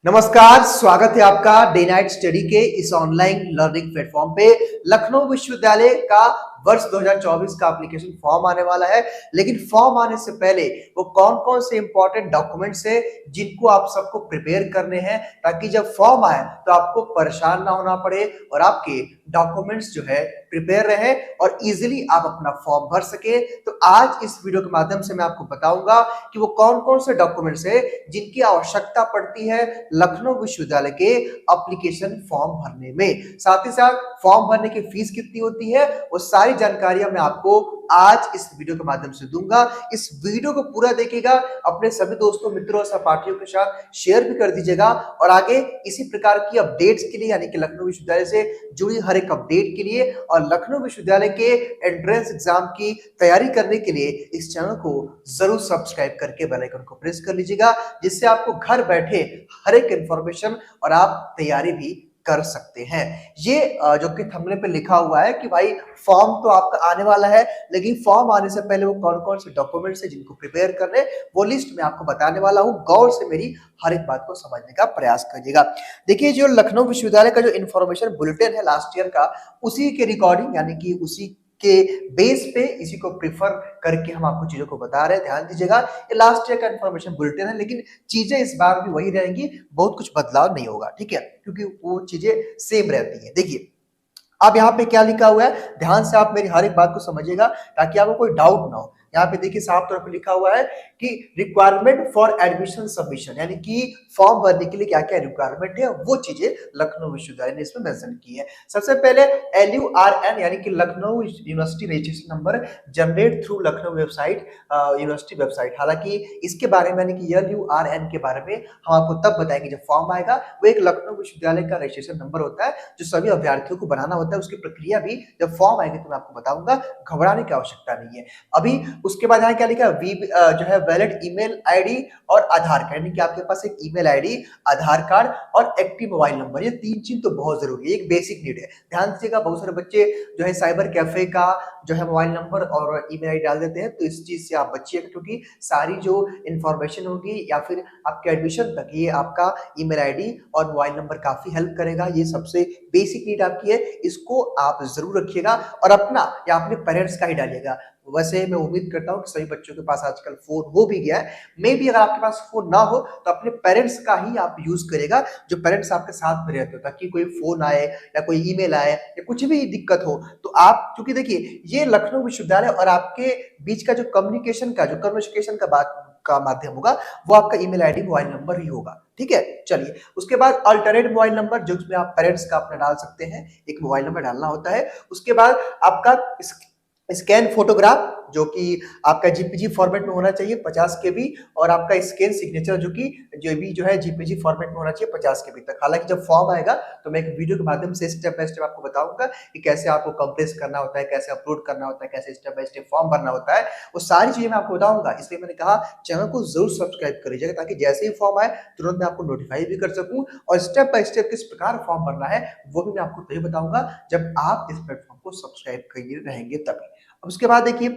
नमस्कार, स्वागत है आपका डे नाइट स्टडी के इस ऑनलाइन लर्निंग प्लेटफॉर्म पे। लखनऊ विश्वविद्यालय का वर्ष 2024 का एप्लीकेशन फॉर्म आने वाला है, लेकिन फॉर्म आने से पहले वो कौन-कौन से इंपॉर्टेंट डॉक्यूमेंट्स हैं जिनको आप सबको प्रिपेयर करने हैं, ताकि जब फॉर्म आए तो आपको परेशान ना होना पड़े और आपके डॉक्यूमेंट्स जो है प्रिपेयर रहे और इजीली आप अपना फॉर्म भर सके। तो आज इस वीडियो के माध्यम से मैं आपको बताऊंगा कि वो कौन-कौन से डॉक्यूमेंट्स है जिनकी आवश्यकता पड़ती है लखनऊ विश्वविद्यालय के एप्लीकेशन फॉर्म भरने में। साथ ही साथ फॉर्म भरने की फीस कितनी होती है, वो सारी जानकारियां मैं आपको आज इस वीडियो के माध्यम से दूंगा। इस वीडियो को पूरा देखिएगा, अपने सभी दोस्तों, मित्रों और सहपाठियों के साथ शेयर भी कर दीजिएगा और आगे इसी प्रकार की अपडेट्स के लिए, यानी कि लखनऊ विश्वविद्यालय से जुड़ी हर एक अपडेट के लिए और लखनऊ विश्वविद्यालय के एंट्रेंस एग्जाम की तैयारी करने के लिए इस चैनल को जरूर सब्सक्राइब करके बेल आइकन को प्रेस कर लीजिएगा, जिससे आपको घर बैठे हर एक इंफॉर्मेशन और आप तैयारी भी कर सकते हैं। ये जो कि थंबनेल पे लिखा हुआ है कि भाई फॉर्म तो आपका आने वाला है, लेकिन फॉर्म आने से पहले वो कौन-कौन से डॉक्यूमेंट्स है जिनको प्रिपेयर करने, वो लिस्ट मैं आपको बताने वाला हूं। गौर से मेरी हर एक बात को समझने का प्रयास करिएगा। देखिए, जो लखनऊ विश्वविद्यालय का जो इन्फॉर्मेशन बुलेटिन है लास्ट ईयर का, उसी के रिकॉर्डिंग, यानी कि उसी के बेस पे इसी को प्रीफर करके हम आपको चीजों को बता रहे हैं। ध्यान दीजिएगा, ये लास्ट ईयर का इन्फॉर्मेशन बुलेटिन है, लेकिन चीजें इस बार भी वही रहेंगी, बहुत कुछ बदलाव नहीं होगा, ठीक है, क्योंकि वो चीजें सेम रहती है। देखिए, अब यहाँ पे क्या लिखा हुआ है, ध्यान से आप मेरी हर एक बात को समझिएगा ताकि आपको कोई डाउट ना हो। यहाँ पे देखिए, साफ तौर पे लिखा हुआ है कि रिक्वायरमेंट फॉर एडमिशन सबमिशन, यानी कि फॉर्म भरने के लिए क्या क्या रिक्वायरमेंट है, वो चीजें लखनऊ विश्वविद्यालय ने इसमें मेंशन की है। सबसे पहले LURN, यानी कि Lucknow university registration number, generate through Lucknow website, university website. हालांकि इसके बारे में, यानी कि LURN के बारे में हम आपको तब बताएंगे जब फॉर्म आएगा। वो एक लखनऊ विश्वविद्यालय का रजिस्ट्रेशन नंबर होता है जो सभी अभ्यर्थियों को बनाना होता है। उसकी प्रक्रिया भी जब फॉर्म आएगी तो मैं आपको बताऊंगा, घबराने की आवश्यकता नहीं है। अभी उसके बाद यहाँ क्या लिखा है, जो है वैलिड ईमेल आईडी और आधार कार्ड, यानी कि आपके पास एक ईमेल आईडी, आधार कार्ड और एक्टिव मोबाइल नंबर, ये तीन चीज तो बहुत जरूरी है, एक बेसिक नीड है। ध्यान दीजिएगा, बहुत सारे बच्चे जो है साइबर कैफे का जो है मोबाइल नंबर और ईमेल आईडी डाल देते हैं, तो इस चीज से आप बचिएगा, क्योंकि सारी जो इंफॉर्मेशन होगी या फिर आपके एडमिशन तक ये आपका ईमेल आईडी और मोबाइल नंबर काफी हेल्प करेगा। ये सबसे बेसिक नीड आपकी है, इसको आप जरूर रखिएगा और अपना या अपने पेरेंट्स का ही डालिएगा। वैसे मैं उम्मीद करता हूँ कि सभी बच्चों के पास आजकल फोन हो भी गया है। मे भी अगर आपके पास फोन ना हो तो अपने पेरेंट्स का ही आप यूज करेगा, जो पेरेंट्स आपके साथ में रहते हो, ताकि कोई फोन आए या कोई ईमेल आए या कुछ भी दिक्कत हो तो आप, क्योंकि देखिए ये लखनऊ विश्वविद्यालय और आपके बीच का जो कम्युनिकेशन का, जो कन्वर्सेशन का बात का माध्यम होगा, वो आपका ईमेल आईडी, मोबाइल नंबर ही होगा, ठीक है। चलिए, उसके बाद अल्टरनेट मोबाइल नंबर, जो उसमें आप पेरेंट्स का अपना डाल सकते हैं, एक मोबाइल नंबर डालना होता है। उसके बाद आपका स्कैन फोटोग्राफ, जो कि आपका जीपीजी फॉर्मेट में होना चाहिए 50 केबी, और आपका स्कैन सिग्नेचर जो है जीपीजी फॉर्मेट में होना चाहिए 50 केबी तक। हालांकि जब फॉर्म आएगा तो मैं एक वीडियो के माध्यम से स्टेप बाय स्टेप आपको बताऊंगा कि कैसे आपको कंप्रेस करना होता है, कैसे अपलोड करना होता है, कैसे स्टेप बाय स्टेप फॉर्म भरना होता है, वो सारी चीजें मैं आपको बताऊंगा। इसलिए मैंने कहा चैनल को जरूर सब्सक्राइब कर लीजिएगा, ताकि जैसे ही फॉर्म आए तुरंत मैं आपको नोटिफाई भी कर सकूं और स्टेप बाय स्टेप किस प्रकार फॉर्म भरना है वो भी मैं आपको तभी बताऊंगा जब आप इस प्लेटफॉर्म को सब्सक्राइब किए रहेंगे तभी। अब उसके बाद देखिए,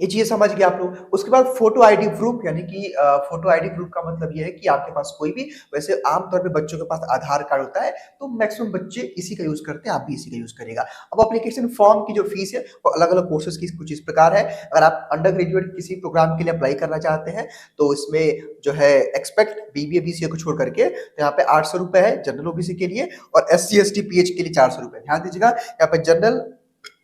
ये चीज समझ गए आप लोग। उसके बाद फोटो आईडी प्रूफ, यानी कि फोटो आईडी प्रूफ का मतलब ये है कि आपके पास कोई भी, वैसे आमतौर पे बच्चों के पास आधार कार्ड होता है, तो मैक्सिमम बच्चे इसी का यूज करते हैं, आप भी इसी का यूज करेगा। अब एप्लीकेशन फॉर्म की जो फीस है वो अलग अलग कोर्सेज की कुछ इस प्रकार है। अगर आप अंडर ग्रेजुएट किसी प्रोग्राम के लिए अप्लाई करना चाहते हैं तो इसमें जो है एक्सपेक्ट बीबीए बीसीए को छोड़ करके तो यहाँ पे 800 रुपए है जनरल ओबीसी के लिए, और SC ST PH के लिए 400 रुपए। ध्यान दीजिएगा, यहाँ पे जनरल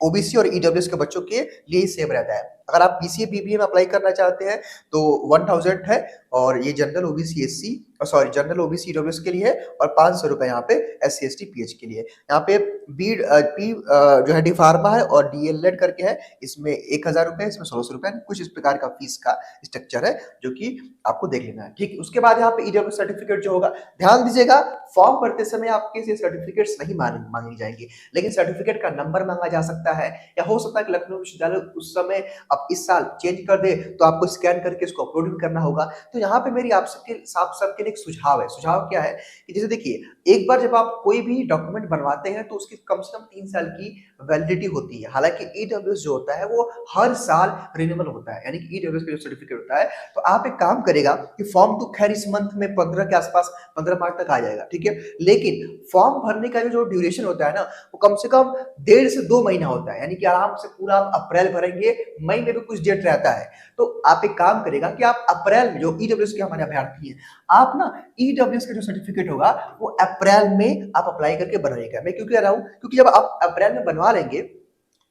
ओबीसी और ईडब्ल्यूएस के बच्चों के लिए सेम रहता है। अगर आप बीसीए बीबीए में अप्लाई करना चाहते हैं तो 1000 है, और ये general OBC SC, sorry general OBC EWS के लिए है, और 500 रुपए यहाँ पे SC ST PH के लिए। यहाँ पे पी जो है डी फार्मा है और DLED करके है, इसमें 1000 रुपए, इसमें 1600 रुपए, कुछ इस प्रकार का फीस का स्ट्रक्चर है जो कि आपको देख लेना है, ठीक है। उसके बाद यहाँ पे ईडब्ल्यू सर्टिफिकेट जो होगा, ध्यान दीजिएगा, फॉर्म भरते समय आपके से सर्टिफिकेट्स नहीं मांगी जाएंगी, लेकिन सर्टिफिकेट का नंबर मांगा जा सकता बनता है, या हो सकता है कि लखनऊ विश्वविद्यालय उस समय अब इस साल चेंज कर दे, तो आपको स्कैन करके इसको अपलोड भी करना होगा। तो यहाँ पे मेरी आप सबके लिए एक सुझाव है। सुझाव क्या है कि जैसे देखिए, एक बार जब आप कोई भी डॉक्यूमेंट बनवाते हैं तो उसकी कम से कम 3 साल की वैलिडिटी होती है। हालाँकि ईडब्ल्यूएस जो होता है वो हर साल रिन्यूएबल होता है, यानी कि ईडब्ल्यूएस का जो सर्टिफिकेट होता है, तो आप एक काम करेगा कि फॉर्म तो खैर इस मंथ में 15 के आसपास 15 मार्च तक आ जाएगा, ठीक है? लेकिन फॉर्म भरने का जो ड्यूरेशन होता है ना, वो कम से कम 1.5 से 2 महीना होता है, यानी कि आराम से पूरा आप अप्रैल भरेंगे, मई में भी कुछ डेट रहता है। तो आप एक काम करेगा कि आप अप्रैल में, जो ईडब्ल्यूएस के हमारे अभ्यर्थी हैं, आप ना ईडब्ल्यूएस का जो सर्टिफिकेट होगा वो अप्रैल में आप अप्लाई करके बनाइएगा। मैं क्यों कह रहा हूँ? क्योंकि जब आप अप्रैल में बनवा लेंगे,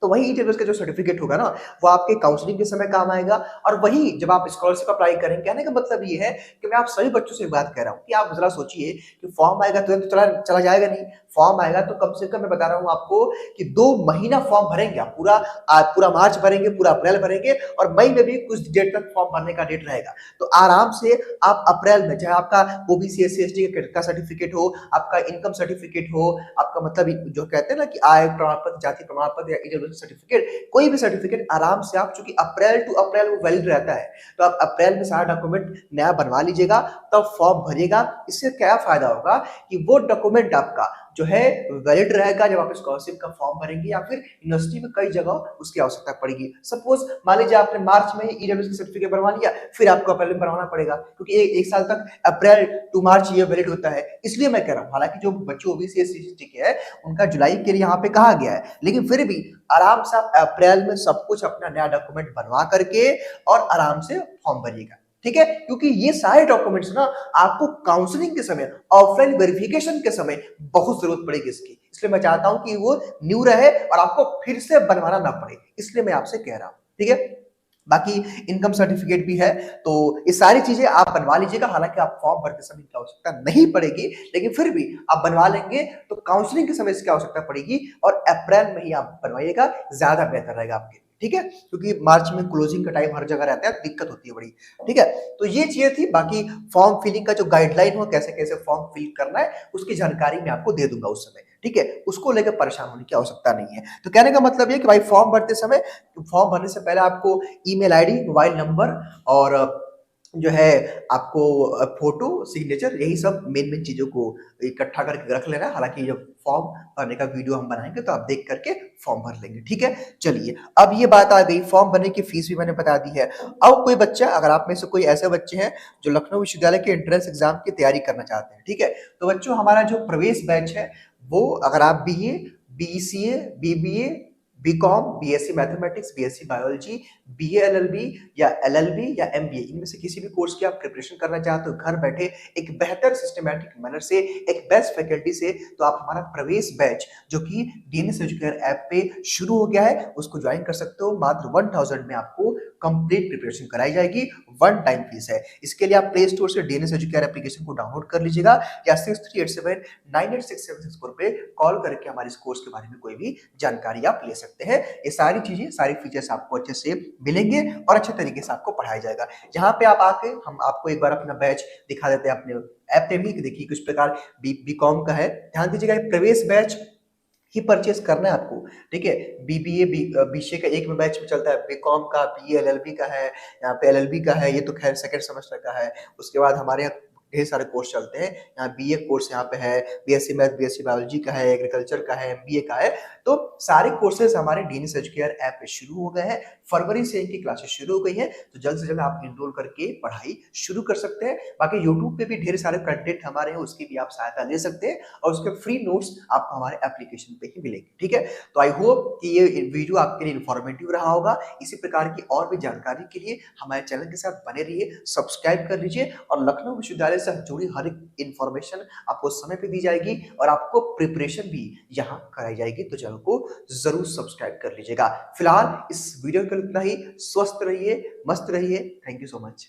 तो वही ईडब्ल्यूएस का जो सर्टिफिकेट होगा ना, वो आपके काउंसलिंग के समय काम आएगा, और वही जब आप स्कॉलरशिप अप्लाई करेंगे। कहने का मतलब ये है कि मैं आप सभी बच्चों से एक बात कह रहा हूँ कि आप जरा सोचिए कि फॉर्म आएगा तुरंत तो चला चला जाएगा नहीं। फॉर्म आएगा तो कम से कम मैं बता रहा हूँ आपको कि 2 महीना फॉर्म भरेंगे आप, पूरा मार्च भरेंगे, पूरा अप्रैल भरेंगे, और मई में भी कुछ डेट तक फॉर्म भरने का डेट रहेगा। तो आराम से आप अप्रैल में, चाहे आपका ओबीसी एससी एसटी का सर्टिफिकेट हो, आपका इनकम सर्टिफिकेट हो, आपका मतलब जो कहते हैं ना कि आय प्रमाण पत्र, जाति प्रमाण पत्र, या ईडब्ल्यूएस सर्टिफिकेट, कोई भी सर्टिफिकेट आराम से आप, चूंकि अप्रैल टू अप्रैल वो वैलिड रहता है, तो आप अप्रैल में सारा डॉक्यूमेंट नया बनवा लीजिएगा, तब फॉर्म भरिएगा। इससे क्या फायदा होगा कि वो डॉक्यूमेंट आपका जो है वैलिड रहेगा जब आप स्कॉलरशिप का फॉर्म भरेंगे, या फिर यूनिवर्सिटी में कई जगह उसकी आवश्यकता पड़ेगी। सपोज मान लीजिए आपने मार्च में ईडब्ल्यूएस का सर्टिफिकेट बनवा लिया, फिर आपको अप्रैल में बनवाना पड़ेगा, क्योंकि एक साल तक अप्रैल टू मार्च ये वैलिड होता है। इसलिए मैं कह रहा हूँ, हालांकि जो बच्चे ओबीसी एससी एसटी के हैं उनका जुलाई के लिए यहाँ पे कहा गया है, लेकिन फिर भी आराम से आप अप्रैल में सब कुछ अपना नया डॉक्यूमेंट बनवा करके और आराम से फॉर्म भरिएगा, ठीक है? क्योंकि ये सारे डॉक्यूमेंट्स ना आपको काउंसलिंग के समय, ऑफलाइन वेरिफिकेशन के समय बहुत जरूरत पड़ेगी इसकी। इसलिए मैं चाहता हूं कि वो न्यू रहे और आपको फिर से बनवाना ना पड़े, इसलिए मैं आपसे कह रहा हूं, ठीक है? बाकी इनकम सर्टिफिकेट भी है, तो ये सारी चीजें आप बनवा लीजिएगा। हालांकि आप फॉर्म भरते समय की आवश्यकता नहीं पड़ेगी, लेकिन फिर भी आप बनवा लेंगे तो काउंसलिंग के समय इसकी आवश्यकता पड़ेगी, और अप्रैल में ही आप बनवाइएगा, ज्यादा बेहतर रहेगा आपके लिए, ठीक है? क्योंकि मार्च में क्लोजिंग का टाइम हर जगह रहता है, दिक्कत होती है बड़ी, ठीक है? तो ये चीजें थी। बाकी फॉर्म फिलिंग का जो गाइडलाइन हो, कैसे कैसे फॉर्म फिल करना है, उसकी जानकारी मैं आपको दे दूंगा उस समय, ठीक है? उसको लेकर परेशान होने की आवश्यकता नहीं है। तो कहने का मतलब ये कि भाई फॉर्म भरते समय, फॉर्म भरने से पहले आपको ईमेल आईडी, मोबाइल नंबर, और जो है आपको फोटो, सिग्नेचर, यही सब मेन मेन चीजों को इकट्ठा करके रख लेना है। हालांकि जब फॉर्म भरने का वीडियो हम बनाएंगे तो आप देख करके फॉर्म भर लेंगे, ठीक है? चलिए, अब ये बात आ गई, फॉर्म भरने की फीस भी मैंने बता दी है। अब कोई बच्चा, अगर आप में से कोई ऐसे बच्चे हैं जो लखनऊ विश्वविद्यालय के एंट्रेंस एग्जाम की तैयारी करना चाहते हैं, ठीक है, तो बच्चों हमारा जो प्रवेश बैच है, वो अगर आप BA, BCA, BBA, BCom, BSc mathematics, BSc biology, BA LLB, या एलएलबी, या एमबीए, इनमें से किसी भी कोर्स की आप प्रिपरेशन करना चाहते हो घर बैठे एक बेहतर सिस्टमैटिक मैनर से, एक बेस्ट फैकल्टी से, तो आप हमारा प्रवेश बैच, जो कि डीएनएस एजुकेयर ऐप पे शुरू हो गया है, उसको ज्वाइन कर सकते हो। मात्र 1000 में आपको कंप्लीट प्रिपरेशन कराई जाएगी, वन टाइम फीस है। इसके लिए आप प्ले स्टोर से डीएनएस एजुकेयर एप्लीकेशन को डाउनलोड कर लीजिएगा, या 6387986764 पे कॉल करके हमारे इस कोर्स के बारे में कोई भी जानकारी आप ले सकते हैं। ये सारी चीजें, सारी फीचर्स आपको अच्छे से मिलेंगे और अच्छे तरीके से आपको पढ़ाया जाएगा। जहां पे आप आके, हम आपको एक बार अपना बैच दिखा देते हैं अपने ऐप पे भी, देखिए किस प्रकार बीकॉम का है। ध्यान दीजिएगा, प्रवेश बैच ही परचेस करना है आपको, ठीक है? बीबीए, बीसीए का एक में बैच में चलता है, बीकॉम का, बीए एलएलबी का है, यहाँ पे एलएलबी का है, ये तो खैर सेकंड सेमेस्टर का है। उसके बाद हमारे यहाँ ढेर सारे कोर्स चलते हैं। यहाँ बीए कोर्स यहाँ पे है, बीएससी मैथ, बीएससी बायोलॉजी का है, एग्रीकल्चर का है, एमबीए का है। तो सारे कोर्सेज हमारे डीएनएस एजुकेयर ऐप पे शुरू हो गए हैं। फरवरी से इनकी क्लासेस शुरू हो गई हैं, तो जल्द से जल्द आप एनरोल करके पढ़ाई शुरू कर सकते हैं। बाकी यूट्यूब पे भी ढेर सारे कंटेंट हमारे हैं, उसकी भी आप सहायता ले सकते हैं, और उसके फ्री नोट्स आपको हमारे एप्लीकेशन पे ही मिलेंगे, ठीक है? तो आई होप कि ये वीडियो आपके लिए इन्फॉर्मेटिव रहा होगा। इसी प्रकार की और भी जानकारी के लिए हमारे चैनल के साथ बने रहिए, सब्सक्राइब कर लीजिए, और लखनऊ विश्वविद्यालय से जुड़ी हर एक इन्फॉर्मेशन आपको समय पे दी जाएगी, और आपको प्रिपरेशन भी यहाँ कराई जाएगी। तो चैनल को जरूर सब्सक्राइब कर लीजिएगा। फिलहाल इस वीडियो के लिए इतना ही। स्वस्थ रहिए, मस्त रहिए। Thank you so much.